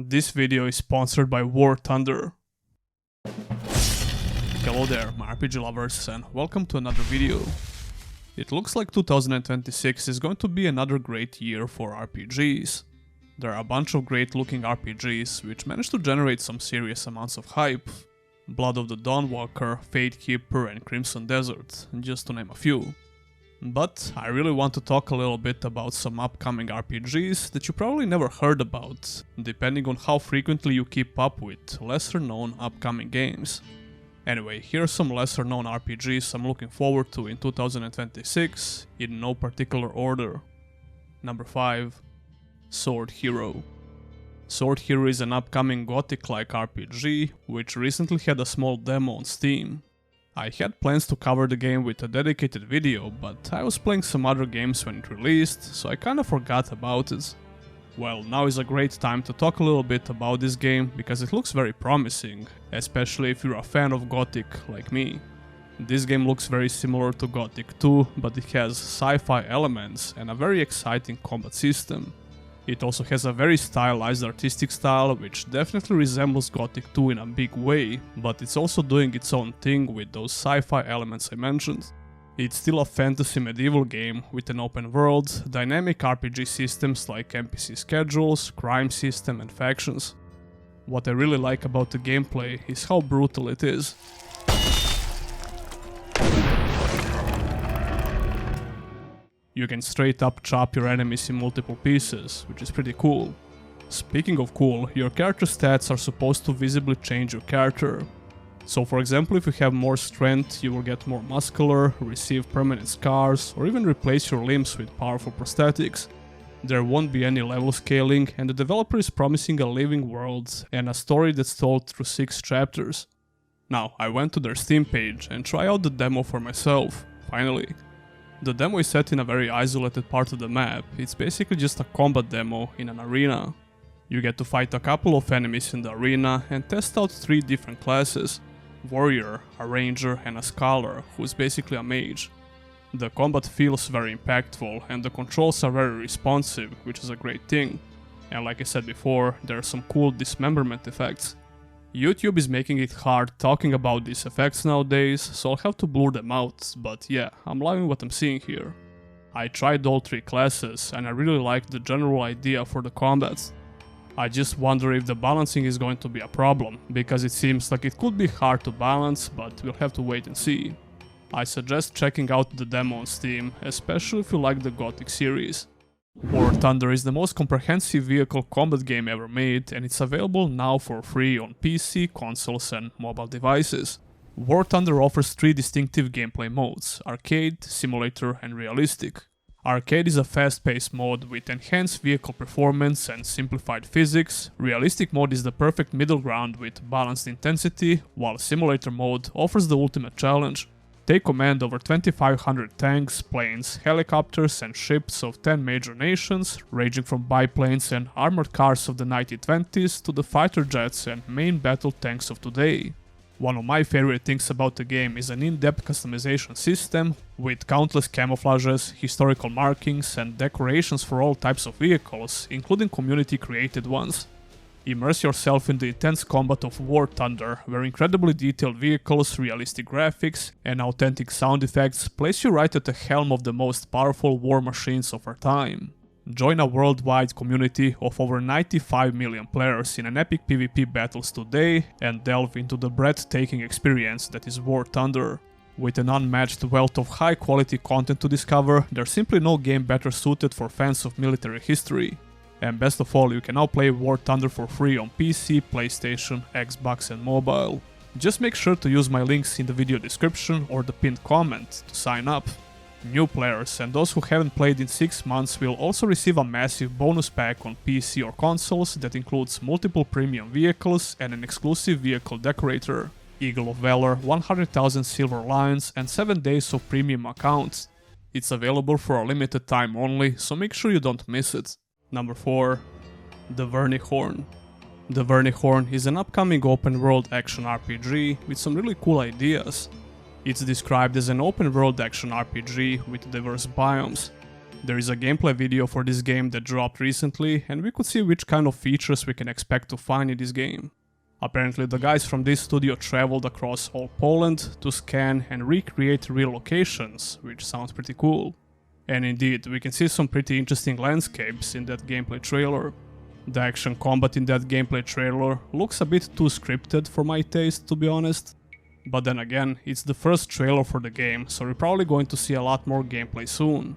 This video is sponsored by War Thunder. Hello there, my RPG lovers, and welcome to another video. It looks like 2026 is going to be another great year for RPGs. There are a bunch of great looking RPGs which managed to generate some serious amounts of hype. Blood of the Dawnwalker, Fatekeeper and Crimson Desert, just to name a few. But I really want to talk a little bit about some upcoming RPGs that you probably never heard about, depending on how frequently you keep up with lesser known upcoming games. Anyway, here are some lesser known RPGs I'm looking forward to in 2026, in no particular order. Number 5. Sword Hero. Sword Hero is an upcoming gothic-like RPG, which recently had a small demo on Steam. I had plans to cover the game with a dedicated video, but I was playing some other games when it released, so I kinda forgot about it. Well, now is a great time to talk a little bit about this game, because it looks very promising, especially if you're a fan of Gothic like me. This game looks very similar to Gothic 2, but it has sci-fi elements and a very exciting combat system. It also has a very stylized artistic style, which definitely resembles Gothic 2 in a big way, but it's also doing its own thing with those sci-fi elements I mentioned. It's still a fantasy medieval game with an open world, dynamic RPG systems like NPC schedules, crime system and factions. What I really like about the gameplay is how brutal it is. You can straight up chop your enemies in multiple pieces, which is pretty cool. Speaking of cool, your character stats are supposed to visibly change your character. So for example, if you have more strength, you will get more muscular, receive permanent scars, or even replace your limbs with powerful prosthetics. There won't be any level scaling, and the developer is promising a living world and a story that's told through 6 chapters. Now, I went to their Steam page and tried out the demo for myself, finally. The demo is set in a very isolated part of the map. It's basically just a combat demo in an arena. You get to fight a couple of enemies in the arena and test out 3 different classes: Warrior, a Ranger and a Scholar, who's basically a mage. The combat feels very impactful and the controls are very responsive, which is a great thing. And like I said before, there are some cool dismemberment effects. YouTube is making it hard talking about these effects nowadays, so I'll have to blur them out, but yeah, I'm loving what I'm seeing here. I tried all 3 classes and I really liked the general idea for the combats. I just wonder if the balancing is going to be a problem, because it seems like it could be hard to balance, but we'll have to wait and see. I suggest checking out the demo on Steam, especially if you like the Gothic series. War Thunder is the most comprehensive vehicle combat game ever made, and it's available now for free on PC, consoles and mobile devices. War Thunder offers 3 distinctive gameplay modes: Arcade, Simulator and Realistic. Arcade is a fast-paced mode with enhanced vehicle performance and simplified physics. Realistic mode is the perfect middle ground with balanced intensity, while Simulator mode offers the ultimate challenge. Take command over 2,500 tanks, planes, helicopters and ships of 10 major nations, ranging from biplanes and armored cars of the 1920s to the fighter jets and main battle tanks of today. One of my favorite things about the game is an in-depth customization system with countless camouflages, historical markings and decorations for all types of vehicles, including community-created ones. Immerse yourself in the intense combat of War Thunder, where incredibly detailed vehicles, realistic graphics, and authentic sound effects place you right at the helm of the most powerful war machines of our time. Join a worldwide community of over 95 million players in an epic PvP battles today, and delve into the breathtaking experience that is War Thunder. With an unmatched wealth of high-quality content to discover, there's simply no game better suited for fans of military history. And best of all, you can now play War Thunder for free on PC, PlayStation, Xbox and mobile. Just make sure to use my links in the video description or the pinned comment to sign up. New players and those who haven't played in 6 months will also receive a massive bonus pack on PC or consoles that includes multiple premium vehicles and an exclusive vehicle decorator, Eagle of Valor, 100,000 silver lions and 7 days of premium accounts. It's available for a limited time only, so make sure you don't miss it. Number 4. The Vernyhorn. The Vernyhorn is an upcoming open-world action RPG with some really cool ideas. It's described as an open-world action RPG with diverse biomes. There is a gameplay video for this game that dropped recently, and we could see which kind of features we can expect to find in this game. Apparently the guys from this studio traveled across all Poland to scan and recreate real locations, which sounds pretty cool. And indeed, we can see some pretty interesting landscapes in that gameplay trailer. The action combat in that gameplay trailer looks a bit too scripted for my taste, to be honest. But then again, it's the first trailer for the game, so we're probably going to see a lot more gameplay soon.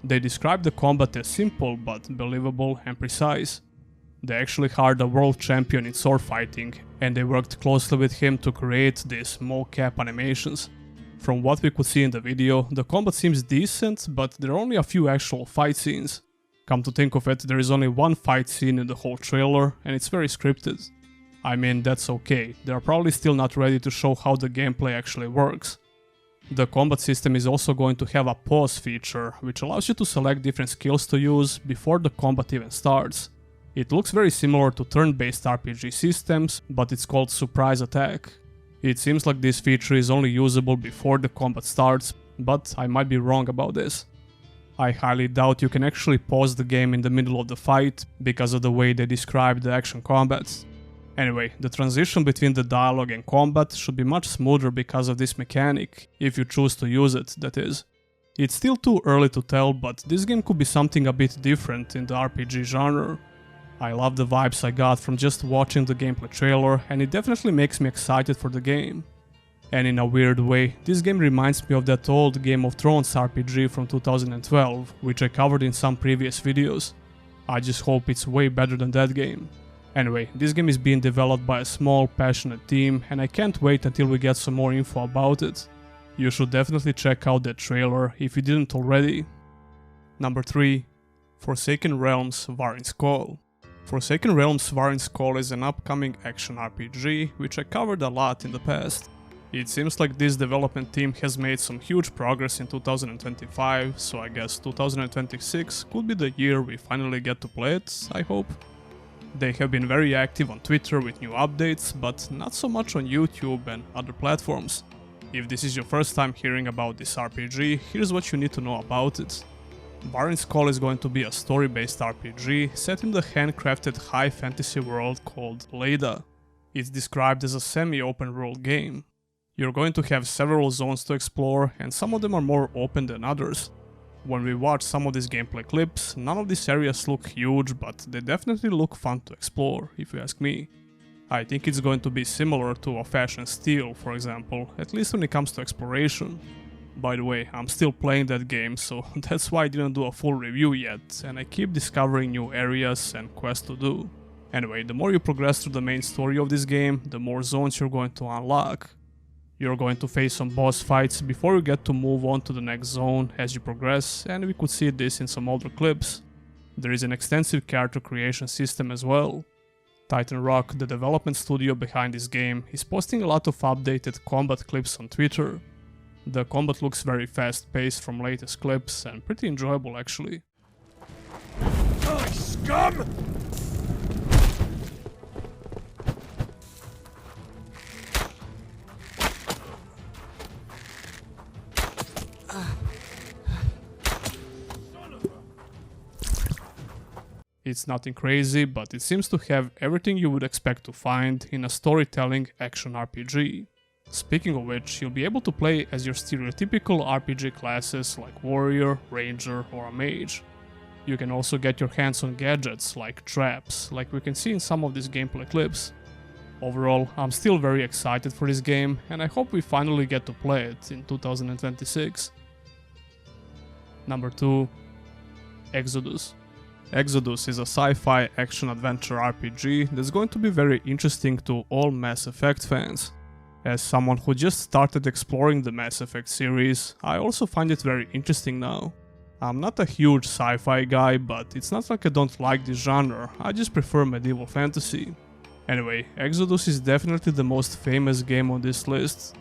They describe the combat as simple but believable and precise. They actually hired a world champion in sword fighting, and they worked closely with him to create these mocap animations. From what we could see in the video, the combat seems decent, but there are only a few actual fight scenes. Come to think of it, there is only one fight scene in the whole trailer, and it's very scripted. I mean, that's okay, they are probably still not ready to show how the gameplay actually works. The combat system is also going to have a pause feature, which allows you to select different skills to use before the combat even starts. It looks very similar to turn-based RPG systems, but it's called surprise attack. It seems like this feature is only usable before the combat starts, but I might be wrong about this. I highly doubt you can actually pause the game in the middle of the fight, because of the way they describe the action combats. Anyway, the transition between the dialogue and combat should be much smoother because of this mechanic, if you choose to use it, that is. It's still too early to tell, but this game could be something a bit different in the RPG genre. I love the vibes I got from just watching the gameplay trailer, and it definitely makes me excited for the game. And in a weird way, this game reminds me of that old Game of Thrones RPG from 2012, which I covered in some previous videos. I just hope it's way better than that game. Anyway, this game is being developed by a small, passionate team, and I can't wait until we get some more info about it. You should definitely check out that trailer if you didn't already. Number 3. Forsaken Realms Vahrin's Call. Forsaken Realms Vahrin's Call is an upcoming action RPG, which I covered a lot in the past. It seems like this development team has made some huge progress in 2025, so I guess 2026 could be the year we finally get to play it, I hope. They have been very active on Twitter with new updates, but not so much on YouTube and other platforms. If this is your first time hearing about this RPG, here's what you need to know about it. Vahrin's Call is going to be a story-based RPG set in the handcrafted high fantasy world called Leda. It's described as a semi-open world game. You're going to have several zones to explore, and some of them are more open than others. When we watch some of these gameplay clips, none of these areas look huge, but they definitely look fun to explore, if you ask me. I think it's going to be similar to a Fashion Steel, for example, at least when it comes to exploration. By the way, I'm still playing that game, so that's why I didn't do a full review yet, and I keep discovering new areas and quests to do. Anyway, the more you progress through the main story of this game, the more zones you're going to unlock. You're going to face some boss fights before you get to move on to the next zone as you progress, and we could see this in some older clips. There is an extensive character creation system as well. Titan Rock, the development studio behind this game, is posting a lot of updated combat clips on Twitter. The combat looks very fast-paced from latest clips and pretty enjoyable actually. Oh, scum! It's nothing crazy, but it seems to have everything you would expect to find in a storytelling action RPG. Speaking of which, you'll be able to play as your stereotypical RPG classes like warrior, ranger or a mage. You can also get your hands on gadgets like traps, like we can see in some of these gameplay clips. Overall, I'm still very excited for this game, and I hope we finally get to play it in 2026. Number 2. Exodus. Exodus is a sci-fi action-adventure RPG that's going to be very interesting to all Mass Effect fans. As someone who just started exploring the Mass Effect series, I also find it very interesting now. I'm not a huge sci-fi guy, but it's not like I don't like this genre, I just prefer medieval fantasy. Anyway, Exodus is definitely the most famous game on this list.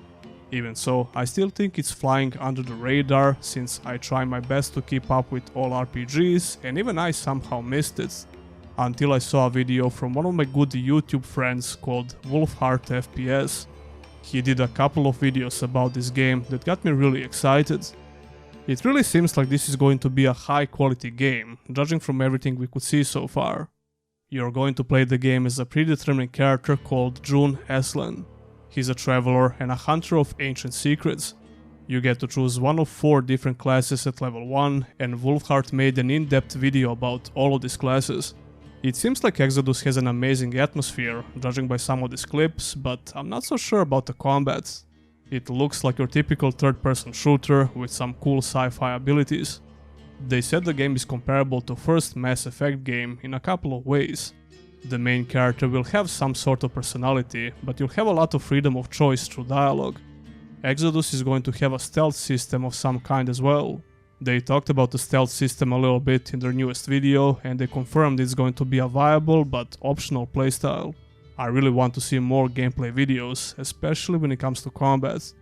Even so, I still think it's flying under the radar, since I try my best to keep up with all RPGs, and even I somehow missed it. Until I saw a video from one of my good YouTube friends called Wolfheart FPS. He did a couple of videos about this game that got me really excited. It really seems like this is going to be a high quality game, judging from everything we could see so far. You're going to play the game as a predetermined character called June Eslan. He's a traveler and a hunter of ancient secrets. You get to choose one of 4 different classes at level 1, and Wolfheart made an in-depth video about all of these classes. It seems like Exodus has an amazing atmosphere, judging by some of these clips, but I'm not so sure about the combat. It looks like your typical third-person shooter with some cool sci-fi abilities. They said the game is comparable to first Mass Effect game in a couple of ways. The main character will have some sort of personality, but you'll have a lot of freedom of choice through dialogue. Exodus is going to have a stealth system of some kind as well. They talked about the stealth system a little bit in their newest video, and they confirmed it's going to be a viable but optional playstyle. I really want to see more gameplay videos, especially when it comes to combat.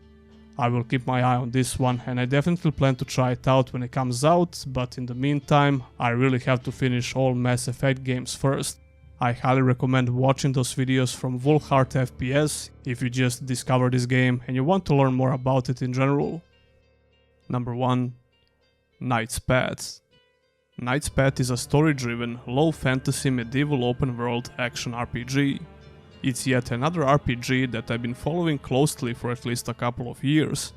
I will keep my eye on this one, and I definitely plan to try it out when it comes out, but in the meantime, I really have to finish all Mass Effect games first. I highly recommend watching those videos from Wolfheart FPS if you just discovered this game and you want to learn more about it in general. Number 1. Knight's Path. Knight's Path is a story-driven, low-fantasy medieval open-world action RPG. It's yet another RPG that I've been following closely for at least a couple of years.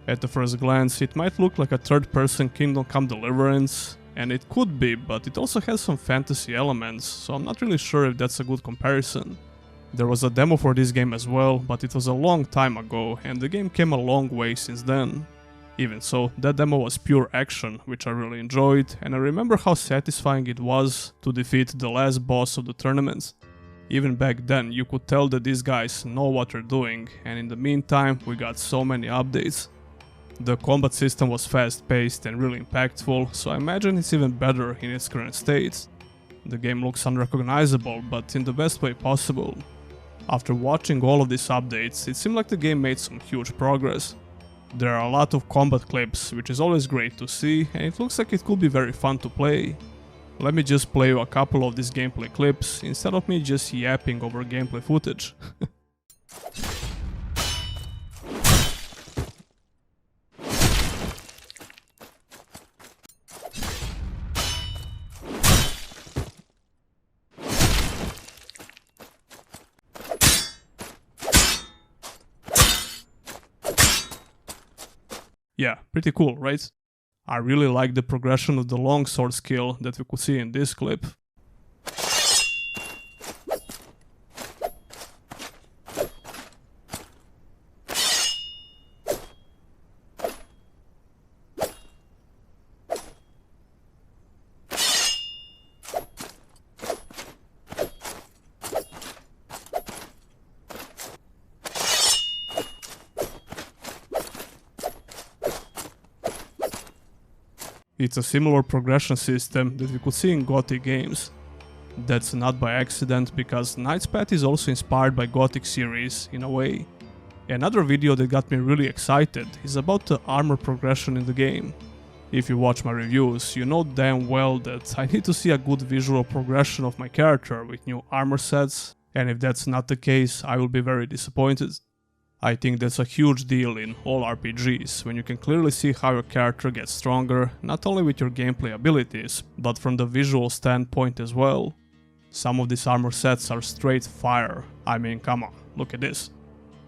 At the first glance, it might look like a third-person Kingdom Come Deliverance, and it could be, but it also has some fantasy elements, so I'm not really sure if that's a good comparison. There was a demo for this game as well, but it was a long time ago, and the game came a long way since then. Even so, that demo was pure action, which I really enjoyed, and I remember how satisfying it was to defeat the last boss of the tournament. Even back then, you could tell that these guys know what they're doing, and in the meantime, we got so many updates. The combat system was fast-paced and really impactful, so I imagine it's even better in its current state. The game looks unrecognizable, but in the best way possible. After watching all of these updates, it seemed like the game made some huge progress. There are a lot of combat clips, which is always great to see, and it looks like it could be very fun to play. Let me just play you a couple of these gameplay clips, instead of me just yapping over gameplay footage. Yeah, pretty cool, right? I really like the progression of the longsword skill that we could see in this clip. It's a similar progression system that we could see in Gothic games. That's not by accident, because Knight's Path is also inspired by Gothic series in a way. Another video that got me really excited is about the armor progression in the game. If you watch my reviews, you know damn well that I need to see a good visual progression of my character with new armor sets, and if that's not the case, I will be very disappointed. I think that's a huge deal in all RPGs, when you can clearly see how your character gets stronger, not only with your gameplay abilities, but from the visual standpoint as well. Some of these armor sets are straight fire. I mean, come on, look at this.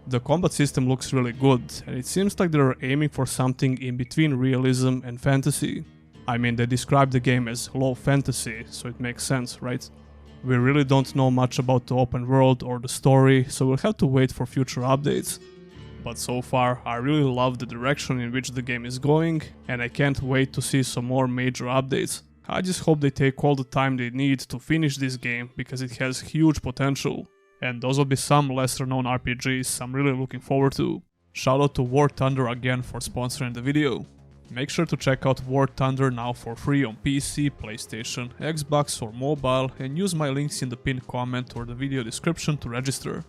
The combat system looks really good, and it seems like they're aiming for something in between realism and fantasy. I mean, they describe the game as low fantasy, so it makes sense, right? We really don't know much about the open world or the story, so we'll have to wait for future updates. But so far, I really love the direction in which the game is going, and I can't wait to see some more major updates. I just hope they take all the time they need to finish this game, because it has huge potential. And those will be some lesser known RPGs I'm really looking forward to. Shout out to War Thunder again for sponsoring the video. Make sure to check out War Thunder now for free on PC, PlayStation, Xbox or mobile, and use my links in the pinned comment or the video description to register.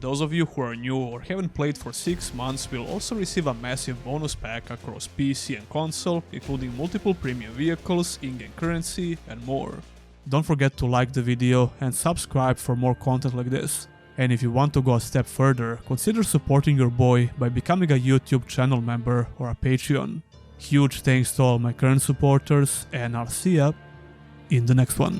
Those of you who are new or haven't played for 6 months will also receive a massive bonus pack across PC and console, including multiple premium vehicles, in-game currency, and more. Don't forget to like the video and subscribe for more content like this. And if you want to go a step further, consider supporting your boy by becoming a YouTube channel member or a Patreon. Huge thanks to all my current supporters, and I'll see ya in the next one.